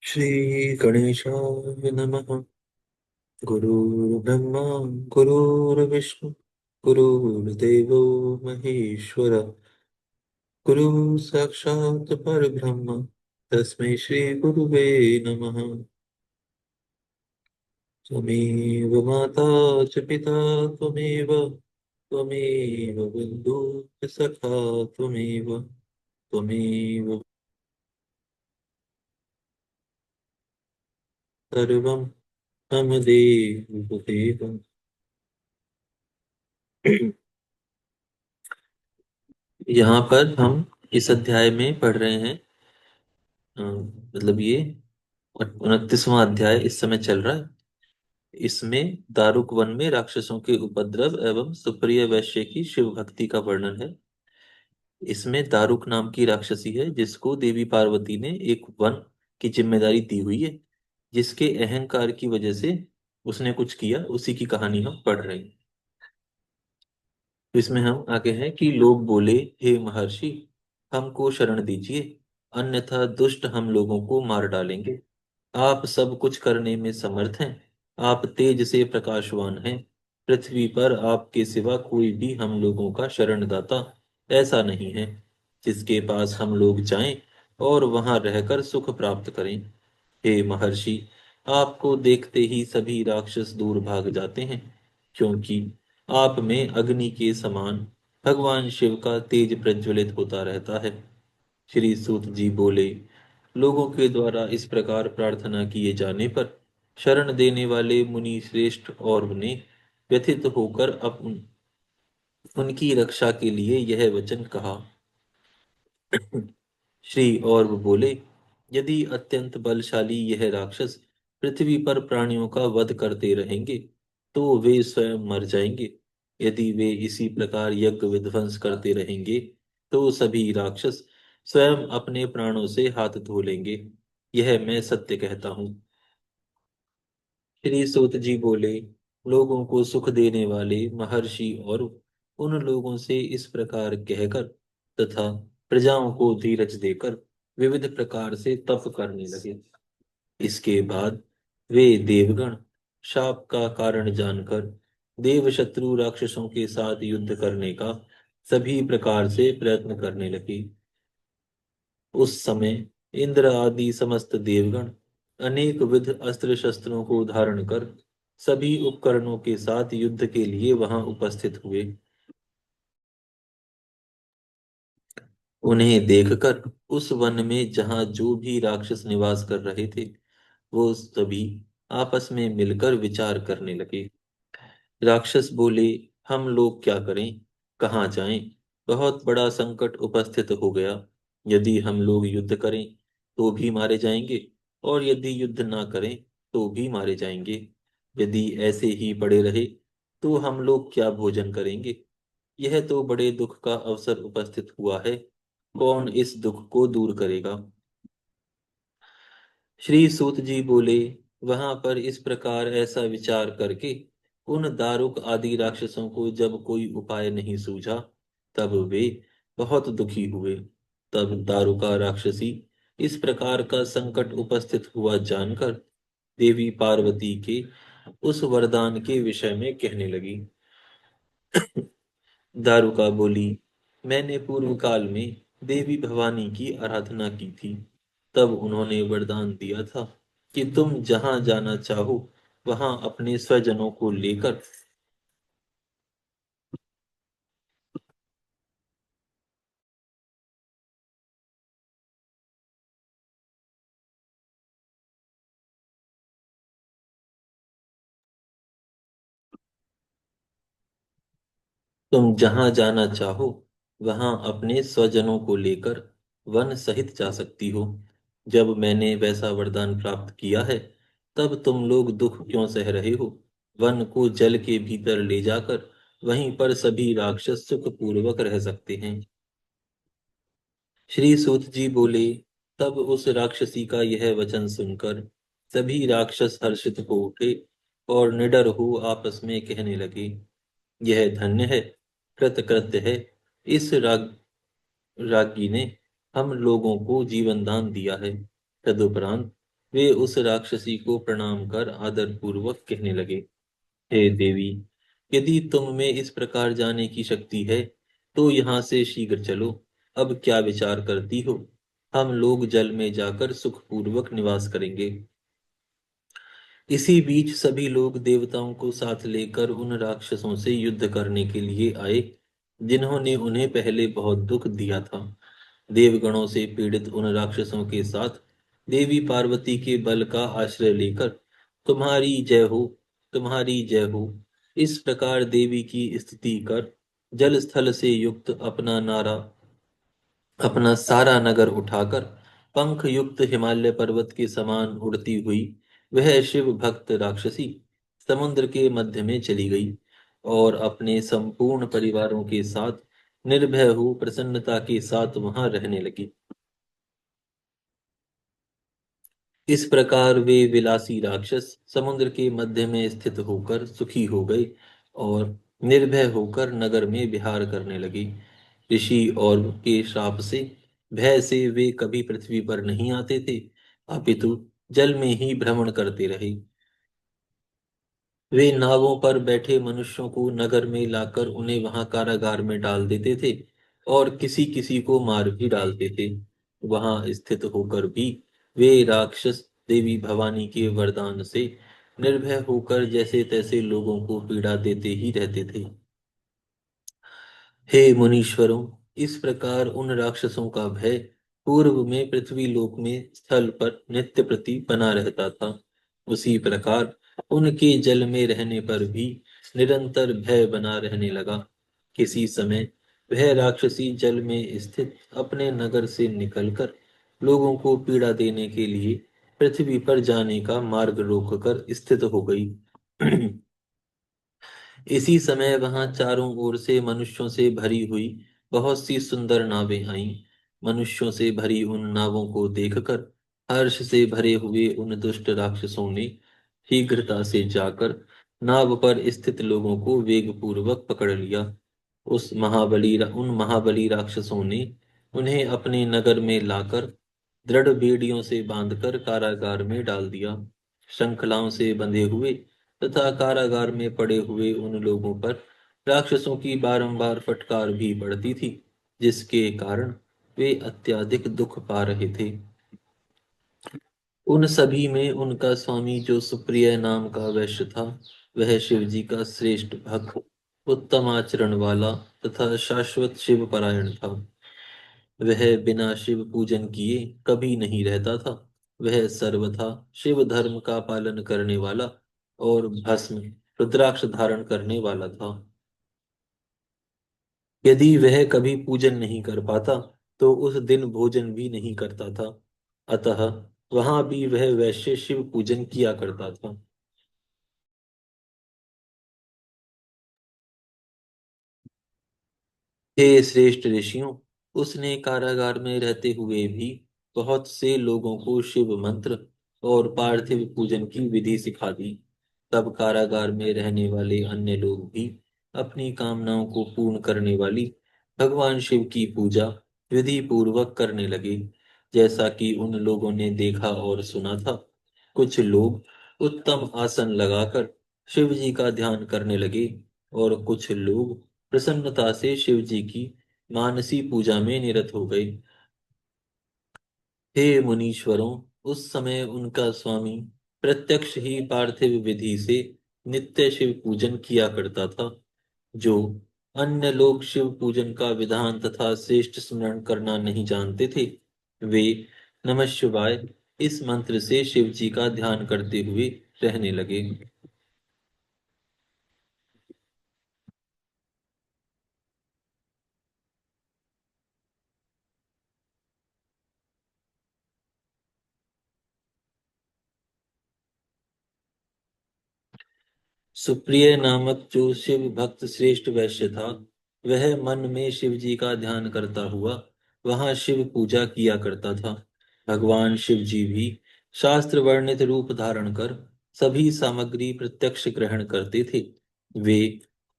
श्री गणेशाय नमः। गुरुर्ब्रह्मा गुरुर्विष्णु गुरुर्देवो महेश्वर गुरु साक्षात् परब्रह्म तस्मै श्री गुरुवे नमः। त्वमेव माता च पिता त्वमेव त्वमेव बन्धुः सखा त्वमेव त्वमेव सर्वं मम देव देव। यहाँ पर हम इस अध्याय में पढ़ रहे हैं। मतलब ये 29वां अध्याय इस समय चल रहा है। इसमें दारुक वन में राक्षसों के उपद्रव एवं सुप्रिय वैश्य की शिव भक्ति का वर्णन है। इसमें दारुक नाम की राक्षसी है जिसको देवी पार्वती ने एक वन की जिम्मेदारी दी हुई है, जिसके अहंकार की वजह से उसने कुछ किया, उसी की कहानी हम पढ़ रहे हैं। तो इसमें हम आगे हैं कि लोग बोले, हे महर्षि, हमको शरण दीजिए, अन्यथा दुष्ट हम लोगों को मार डालेंगे। आप सब कुछ करने में समर्थ हैं। आप तेज से प्रकाशवान हैं। पृथ्वी पर आपके सिवा कोई भी हम लोगों का शरणदाता ऐसा नहीं है जिसके पास हम लोग जाएं और वहां रहकर सुख प्राप्त करें। हे महर्षि, आपको देखते ही सभी राक्षस दूर भाग जाते हैं, क्योंकि आप में अग्नि के समान भगवान शिव का तेज प्रज्वलित होता रहता है। श्री सूत जी बोले, लोगों के द्वारा इस प्रकार प्रार्थना किए जाने पर शरण देने वाले मुनि श्रेष्ठ और ने व्यथित होकर उनकी रक्षा के लिए यह वचन कहा। श्री और बोले, यदि अत्यंत बलशाली यह राक्षस पृथ्वी पर प्राणियों का वध करते रहेंगे तो वे स्वयं मर जाएंगे। यदि वे इसी प्रकार यज्ञ विध्वंस करते रहेंगे तो सभी राक्षस स्वयं अपने प्राणों से हाथ धो लेंगे। यह मैं सत्य कहता हूँ। श्री सूत जी बोले, लोगों को सुख देने वाले महर्षि और उन लोगों से इस प्रकार कहकर तथा प्रजाओं को धीरज देकर विविध प्रकार से तप करने लगे। इसके बाद वे देवगण शाप का कारण जानकर देव शत्रु राक्षसों के साथ युद्ध करने का सभी प्रकार से प्रयत्न करने लगे। उस समय इंद्र आदि समस्त देवगण अनेक विध अस्त्र शस्त्रों को धारण कर सभी उपकरणों के साथ युद्ध के लिए वहां उपस्थित हुए। उन्हें देखकर उस वन में जहां जो भी राक्षस निवास कर रहे थे वो सभी आपस में मिलकर विचार करने लगे। राक्षस बोले, हम लोग क्या करें, कहाँ जाएं? बहुत बड़ा संकट उपस्थित हो गया। यदि हम लोग युद्ध करें तो भी मारे जाएंगे, और यदि युद्ध ना करें तो भी मारे जाएंगे। यदि ऐसे ही पड़े रहे तो हम लोग क्या भोजन करेंगे? यह तो बड़े दुख का अवसर उपस्थित हुआ है। कौन इस दुख को दूर करेगा? श्री सूत जी बोले, वहां पर इस प्रकार ऐसा विचार करके उन दारुक आदि राक्षसों को जब कोई उपाय नहीं सूझा, तब वे बहुत दुखी हुए। तब दारुका राक्षसी इस प्रकार का संकट उपस्थित हुआ जानकर देवी पार्वती के उस वरदान के विषय में कहने लगी। दारुका बोली, मैंने पूर्व काल में देवी भवानी की आराधना की थी। तब उन्होंने वरदान दिया था कि तुम जहां जाना चाहो वहां अपने स्वजनों को लेकर तुम जहां जाना चाहो वहां अपने स्वजनों को लेकर वन सहित जा सकती हो। जब मैंने वैसा वरदान प्राप्त किया है, तब तुम लोग दुख क्यों सह रहे हो? वन को जल के भीतर ले जाकर वहीं पर सभी राक्षस सुख पूर्वक रह सकते हैं। श्री सूत जी बोले, तब उस राक्षसी का यह वचन सुनकर सभी राक्षस हर्षित हो उठे और निडर हो आपस में कहने लगे, यह धन्य है, कृतकृत्य है। इस राज्ञी ने हम लोगों को जीवन दान दिया है। तदुपरांत वे उस राक्षसी को प्रणाम कर आदर पूर्वक कहने लगे, हे देवी, यदि तुम में इस प्रकार जाने की शक्ति है तो यहाँ से शीघ्र चलो। अब क्या विचार करती हो? हम लोग जल में जाकर सुखपूर्वक निवास करेंगे। इसी बीच सभी लोग देवताओं को साथ लेकर उन राक्षसों से युद्ध करने के लिए आए जिन्होंने उन्हें पहले बहुत दुख दिया था। देवगणों से पीड़ित उन राक्षसों के साथ देवी पार्वती के बल का आश्रय लेकर तुम्हारी जय हो, तुम्हारी जय हो, इस प्रकार देवी की स्तुति कर जल स्थल से युक्त अपना सारा नगर उठाकर पंख युक्त हिमालय पर्वत के समान उड़ती हुई वह शिव भक्त राक्षसी समुद्र के मध्य में चली गई और अपने संपूर्ण परिवारों के साथ निर्भय हो प्रसन्नता के साथ वहां रहने लगी। इस प्रकार वे विलासी राक्षस समुद्र के मध्य में स्थित होकर सुखी हो गए और निर्भय होकर नगर में विहार करने लगे। ऋषि और के श्राप से भय से वे कभी पृथ्वी पर नहीं आते थे, अपितु जल में ही भ्रमण करते रहे। वे नावों पर बैठे मनुष्यों को नगर में लाकर उन्हें वहां कारागार में डाल देते थे और किसी किसी को मार भी डालते थे। वहां स्थित होकर भी वे राक्षस देवी भवानी के वरदान से निर्भय होकर जैसे तैसे लोगों को पीड़ा देते ही रहते थे। हे मुनीश्वरों, इस प्रकार उन राक्षसों का भय पूर्व में पृथ्वी लोक में स्थल पर नित्य प्रति बना रहता था, उसी प्रकार उनके जल में रहने पर भी निरंतर भय बना रहने लगा। किसी समय वह राक्षसी जल में स्थित अपने नगर से निकलकर लोगों को पीड़ा देने के लिए पृथ्वी पर जाने का मार्ग रोककर स्थित हो गई। इसी समय वहां चारों ओर से मनुष्यों से भरी हुई बहुत सी सुंदर नावें आईं। मनुष्यों से भरी उन नावों को देखकर हर्ष से भरे हुए उन दुष्ट राक्षसों ने शीघ्रता से जाकर नाव पर स्थित लोगों को वेगपूर्वक पकड़ लिया। उन महाबली राक्षसों ने उन्हें अपने नगर में लाकर दृढ़ बेड़ियों से बांधकर कारागार में डाल दिया। श्रृंखलाओं से बंधे हुए तथा कारागार में पड़े हुए उन लोगों पर राक्षसों की बारंबार फटकार भी पड़ती थी, जिसके कारण वे अत्यधिक दुख पा रहे थे। उन सभी में उनका स्वामी जो सुप्रिय नाम का वैश्य था, वह शिव जी का श्रेष्ठ भक्त, उत्तम आचरण वाला तथा शाश्वत शिव परायण था। वह बिना शिव पूजन किए कभी नहीं रहता था। वह सर्वथा शिव धर्म का पालन करने वाला और भस्म रुद्राक्ष धारण करने वाला था। यदि वह कभी पूजन नहीं कर पाता तो उस दिन भोजन भी नहीं करता था। अतः वहां भी वह वैश्य शिव पूजन किया करता था। हे श्रेष्ठ ऋषियों, उसने कारागार में रहते हुए भी बहुत से लोगों को शिव मंत्र और पार्थिव पूजन की विधि सिखा दी। तब कारागार में रहने वाले अन्य लोग भी अपनी कामनाओं को पूर्ण करने वाली भगवान शिव की पूजा विधि पूर्वक करने लगे, जैसा कि उन लोगों ने देखा और सुना था। कुछ लोग उत्तम आसन लगाकर शिव जी का ध्यान करने लगे और कुछ लोग प्रसन्नता से शिव जी की मानसी पूजा में निरत हो गए। हे मुनीश्वरों, उस समय उनका स्वामी प्रत्यक्ष ही पार्थिव विधि से नित्य शिव पूजन किया करता था। जो अन्य लोग शिव पूजन का विधान तथा श्रेष्ठ स्मरण करना नहीं जानते थे, वे नमः शिवाय इस मंत्र से शिव जी का ध्यान करते हुए रहने लगे। सुप्रिय नामक जो शिव भक्त श्रेष्ठ वैश्य था, वह मन में शिव जी का ध्यान करता हुआ वहां शिव पूजा किया करता था। भगवान शिव जी भी शास्त्र वर्णित रूप धारण कर सभी सामग्री प्रत्यक्ष ग्रहण करते थे। वे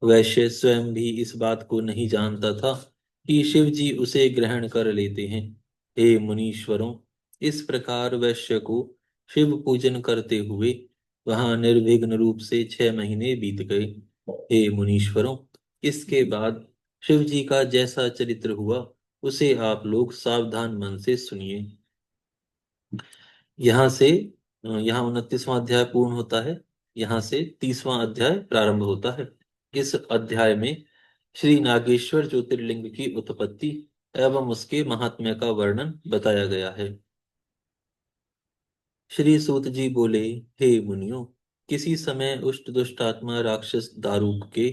वैश्य स्वयं भी इस बात को नहीं जानता था कि शिव जी उसे ग्रहण कर लेते हैं। हे मुनीश्वरों, इस प्रकार वैश्य को शिव पूजन करते हुए वहां निर्विघ्न रूप से 6 महीने बीत गए। हे मुनीश्वरों, इसके बाद शिव जी का जैसा चरित्र हुआ उसे आप लोग सावधान मन से सुनिए। यहाँ से यहाँ 29वां अध्याय पूर्ण होता है। यहाँ से 30वां अध्याय प्रारंभ होता है। इस अध्याय में श्री नागेश्वर ज्योतिर्लिंग की उत्पत्ति एवं उसके महात्म्य का वर्णन बताया गया है। श्री सूत जी बोले, हे मुनियों, किसी समय उष्ट दुष्ट आत्मा राक्षस दारूक के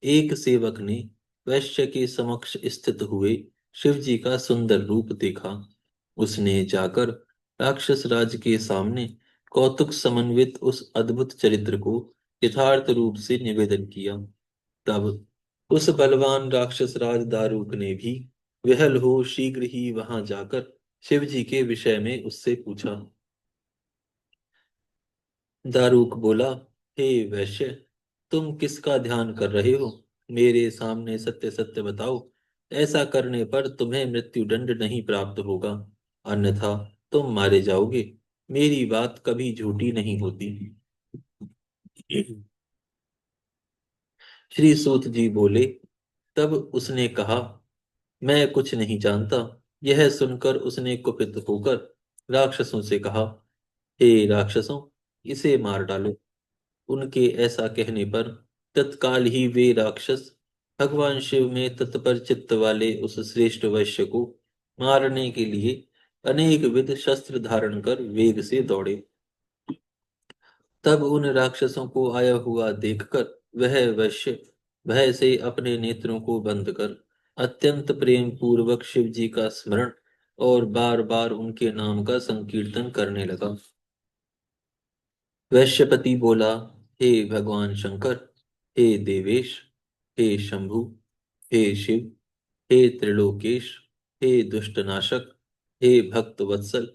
एक सेवक ने वैश्य के समक्ष स्थित हुए शिव जी का सुंदर रूप देखा। उसने जाकर राक्षस राज के सामने कौतुक समन्वित उस अद्भुत चरित्र को यथार्थ रूप से निवेदन किया। तब उस बलवान राक्षस राज दारूक ने भी विहल हो शीघ्र ही वहां जाकर शिव जी के विषय में उससे पूछा। दारूक बोला, हे वैश्य, तुम किसका ध्यान कर रहे हो? मेरे सामने सत्य सत्य बताओ। ऐसा करने पर तुम्हें मृत्युदंड नहीं प्राप्त होगा, अन्यथा तुम मारे जाओगे। मेरी बात कभी झूठी नहीं होती। श्री सूत जी बोले, तब उसने कहा, मैं कुछ नहीं जानता। यह सुनकर उसने कुपित होकर राक्षसों से कहा, हे राक्षसों, इसे मार डालो। उनके ऐसा कहने पर तत्काल ही वे राक्षस भगवान शिव में तत्पर चित्त वाले उस श्रेष्ठ वैश्य को मारने के लिए अनेक विध शस्त्र धारण कर वेग से दौड़े। तब उन राक्षसों को आया हुआ देखकर वह वैश्य भय से अपने नेत्रों को बंद कर अत्यंत प्रेम पूर्वक शिव जी का स्मरण और बार बार उनके नाम का संकीर्तन करने लगा। वैश्यपति बोला, हे भगवान शंकर, हे देवेश, हे शंभु, हे शिव, हे त्रिलोकेश, हे दुष्टनाशक, हे भक्त वत्सल,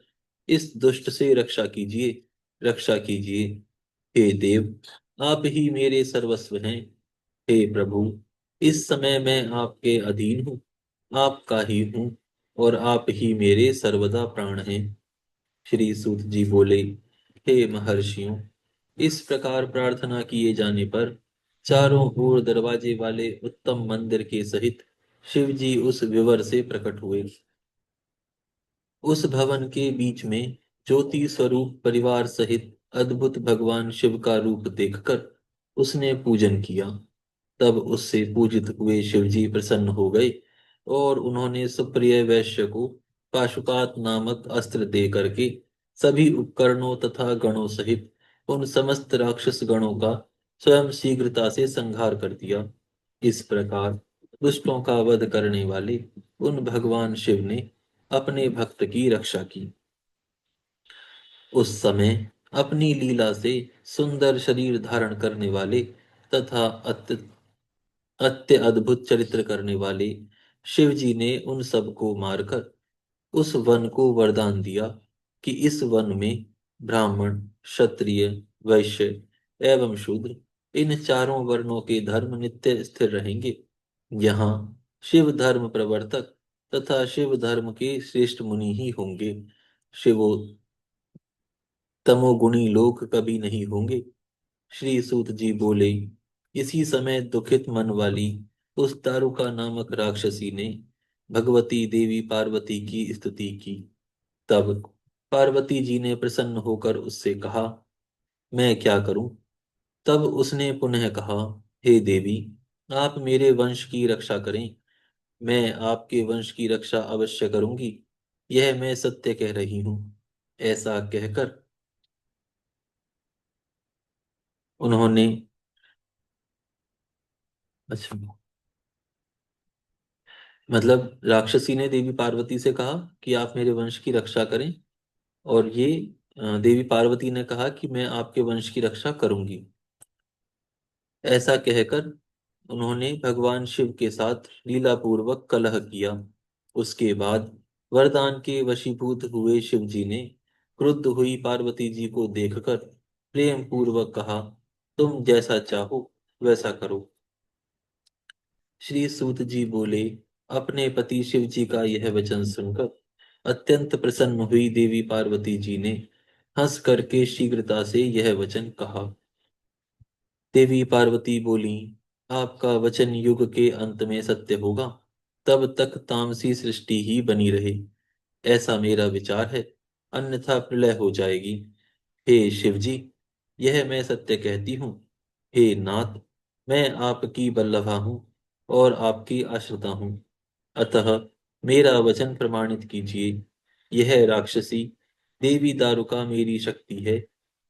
इस दुष्ट से रक्षा कीजिए, रक्षा कीजिए। हे देव, आप ही मेरे सर्वस्व हैं। हे प्रभु, इस समय मैं आपके अधीन हूँ, आपका ही हूँ, और आप ही मेरे सर्वदा प्राण हैं। श्री सूत जी बोले, हे महर्षियों, इस प्रकार प्रार्थना किए जाने पर चारों ओर दरवाजे वाले उत्तम मंदिर के सहित शिव जी उस विवर से प्रकट हुए। उस भवन के बीच में ज्योति स्वरूप परिवार सहित अद्भुत भगवान शिव का रूप देखकर उसने पूजन किया। तब उससे पूजित हुए शिव जी प्रसन्न हो गए और उन्होंने सुप्रिय वैश्य को पाशुपात नामक अस्त्र दे करके सभी उपकरणों तथा गणों सहित उन समस्त राक्षस गणों का स्वयं शीघ्रता से संहार कर दिया। इस प्रकार दुष्टों का वध करने वाले उन भगवान शिव ने अपने भक्त की रक्षा की। उस समय अपनी लीला से सुंदर शरीर धारण करने वाले तथा अत्य अद्भुत चरित्र करने वाले शिव जी ने उन सबको मारकर उस वन को वरदान दिया कि इस वन में ब्राह्मण, क्षत्रिय, वैश्य एवं शूद्र, इन चारों वर्णों के धर्म नित्य स्थिर रहेंगे। यहाँ शिव धर्म प्रवर्तक तथा शिव धर्म के श्रेष्ठ मुनि ही होंगे। शिवो तमोगुणी लोग कभी नहीं होंगे। श्री सूत जी बोले, इसी समय दुखित मन वाली उस दारुका नामक राक्षसी ने भगवती देवी पार्वती की स्तुति की। तब पार्वती जी ने प्रसन्न होकर उससे कहा, मैं क्या करूं? तब उसने पुनः कहा, हे देवी, आप मेरे वंश की रक्षा करें। मैं आपके वंश की रक्षा अवश्य करूंगी, यह मैं सत्य कह रही हूं। ऐसा कहकर उन्होंने, अच्छा, मतलब राक्षसी ने देवी पार्वती से कहा कि आप मेरे वंश की रक्षा करें, और ये देवी पार्वती ने कहा कि मैं आपके वंश की रक्षा करूंगी। ऐसा कहकर उन्होंने भगवान शिव के साथ लीला पूर्वक कलह किया। उसके बाद वरदान के वशीभूत हुए शिव जी ने क्रुद्ध हुई पार्वती जी को देखकर प्रेम पूर्वक कहा, तुम जैसा चाहो वैसा करो। श्री सूत जी बोले, अपने पति शिव जी का यह वचन सुनकर अत्यंत प्रसन्न हुई देवी पार्वती जी ने हंस करके शीघ्रता से यह वचन कहा। देवी पार्वती बोली, आपका वचन युग के अंत में सत्य होगा, तब तक तामसी सृष्टि ही बनी रहे, ऐसा मेरा विचार है, अन्यथा प्रलय हो जाएगी। हे शिव जी, यह मैं सत्य कहती हूँ। हे नाथ, मैं आपकी बल्लभा हूँ और आपकी आश्रिता हूँ, अतः मेरा वचन प्रमाणित कीजिए। यह राक्षसी देवी दारुका मेरी शक्ति है,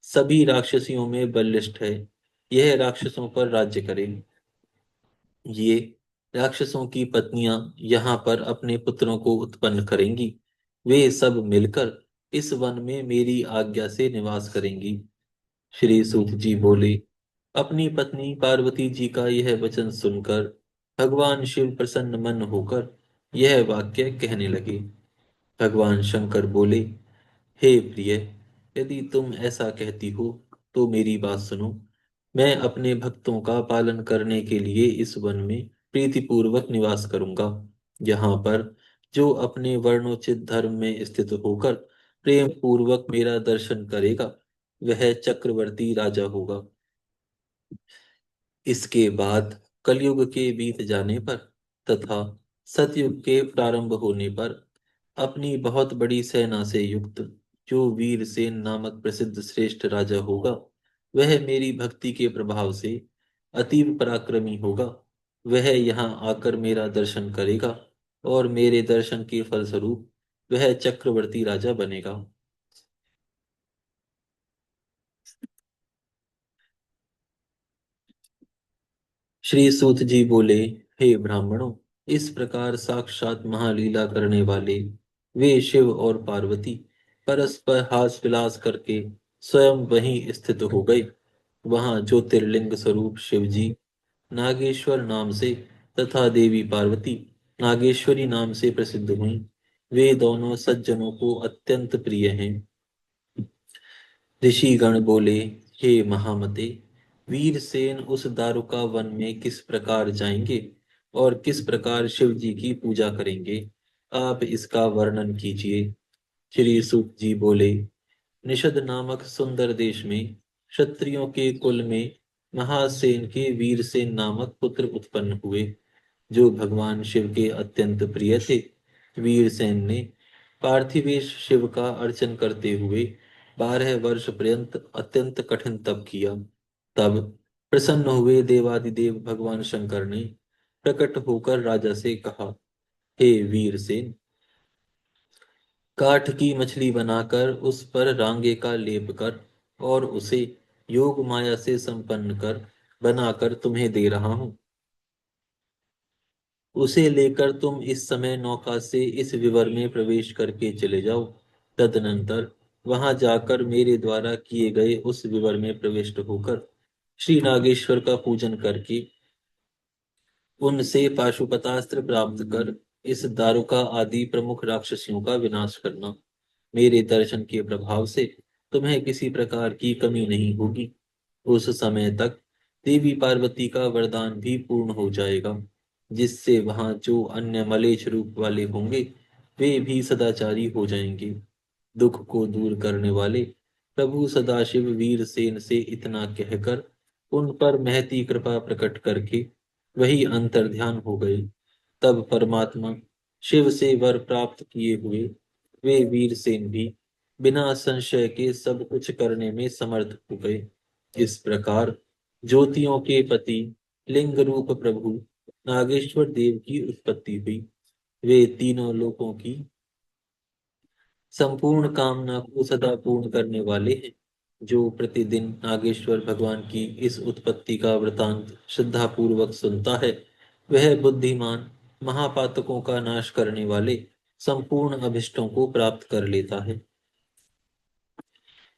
सभी राक्षसियों में बलिष्ठ है, यह राक्षसों पर राज्य करे। ये राक्षसों की पत्नियां यहाँ पर अपने पुत्रों को उत्पन्न करेंगी, वे सब मिलकर इस वन में मेरी आज्ञा से निवास करेंगी। श्री सूत जी बोले, अपनी पत्नी पार्वती जी का यह वचन सुनकर भगवान शिव प्रसन्न मन होकर यह वाक्य कहने लगे। भगवान शंकर बोले, हे प्रिय, यदि तुम ऐसा कहती हो तो मेरी बात सुनो। मैं अपने भक्तों का पालन करने के लिए इस वन में प्रीतिपूर्वक निवास करूंगा। यहाँ पर जो अपने वर्णोचित धर्म में स्थित होकर प्रेम पूर्वक मेरा दर्शन करेगा, वह चक्रवर्ती राजा होगा। इसके बाद कलयुग के बीत जाने पर तथा सतयुग के प्रारंभ होने पर अपनी बहुत बड़ी सेना से युक्त जो वीरसेन नामक प्रसिद्ध श्रेष्ठ राजा होगा, वह मेरी भक्ति के प्रभाव से अतीव पराक्रमी होगा। वह यहाँ आकर मेरा दर्शन करेगा और मेरे दर्शन के फलस्वरूप वह चक्रवर्ती राजा बनेगा। श्री सूत जी बोले, हे ब्राह्मणों, इस प्रकार साक्षात महालीला करने वाले वे शिव और पार्वती परस्पर हास विलास करके स्वयं वहीं स्थित हो गए। वहां ज्योतिर्लिंग स्वरूप शिव जी नागेश्वर नाम से तथा देवी पार्वती नागेश्वरी नाम से प्रसिद्ध हुई। वे दोनों सज्जनों को अत्यंत प्रिय हैं। ऋषिगण बोले, हे महामते, वीरसेन उस दारुका वन में किस प्रकार जाएंगे और किस प्रकार शिव जी की पूजा करेंगे, आप इसका वर्णन कीजिए। श्री सूत जी बोले, निषद नामक सुंदर देश में क्षत्रियों के कुल में महासेन के वीरसेन नामक पुत्र उत्पन्न हुए, जो भगवान शिव के अत्यंत प्रिय थे। वीरसेन ने पार्थिवेश शिव का अर्चन करते हुए 12 वर्ष पर्यंत अत्यंत कठिन तप किया। तब प्रसन्न हुए देवादिदेव भगवान शंकर ने प्रकट होकर राजा से कहा, हे वीरसेन, काठ की मछली बनाकर उस पर रांगे का लेप कर और उसे योग माया से संपन्न कर बनाकर तुम्हें दे रहा हूं। उसे लेकर तुम इस समय नौका से इस विवर में प्रवेश करके चले जाओ। तदनंतर वहां जाकर मेरे द्वारा किए गए उस विवर में प्रविष्ट होकर श्री नागेश्वर का पूजन करके उनसे पाशुपतास्त्र प्राप्त कर इस दारुका आदि प्रमुख राक्षसियों का विनाश करना। मेरे दर्शन के प्रभाव से तुम्हें किसी प्रकार की कमी नहीं होगी। उस समय तक देवी पार्वती का वरदान भी पूर्ण हो जाएगा, जिससे वहां जो अन्य मलेच्छ रूप वाले होंगे, वे भी सदाचारी हो जाएंगे। दुख को दूर करने वाले प्रभु सदाशिव वीरसेन से इतना कहकर उन पर महती कृपा प्रकट करके वही अंतर्ध्यान हो गए। तब परमात्मा शिव से वर प्राप्त किए हुए वे वीरसेन भी बिना संशय के सब कुछ करने में समर्थ हो गए। इस प्रकार ज्योतियों के पति लिंग रूप प्रभु नागेश्वर देव की उत्पत्ति हुई। वे तीनों लोकों की संपूर्ण कामना को सदा पूर्ण करने वाले हैं। जो प्रतिदिन नागेश्वर भगवान की इस उत्पत्ति का वृतांत श्रद्धा पूर्वक सुनता है, वह बुद्धिमान महापातकों का नाश करने वाले संपूर्ण अभिष्टों को प्राप्त कर लेता है।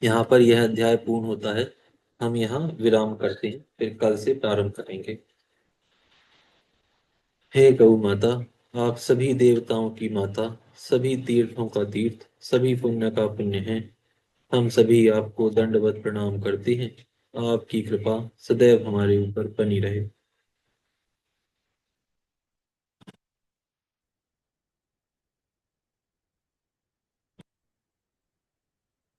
यहाँ पर यह अध्याय पूर्ण होता है। हम यहाँ विराम करते हैं, फिर कल से प्रारंभ करेंगे। हे गौ माता, आप सभी देवताओं की माता, सभी तीर्थों का तीर्थ, सभी पुण्य का पुण्य है। हम सभी आपको दंडवत प्रणाम करते हैं। आपकी कृपा सदैव हमारे ऊपर बनी रहे।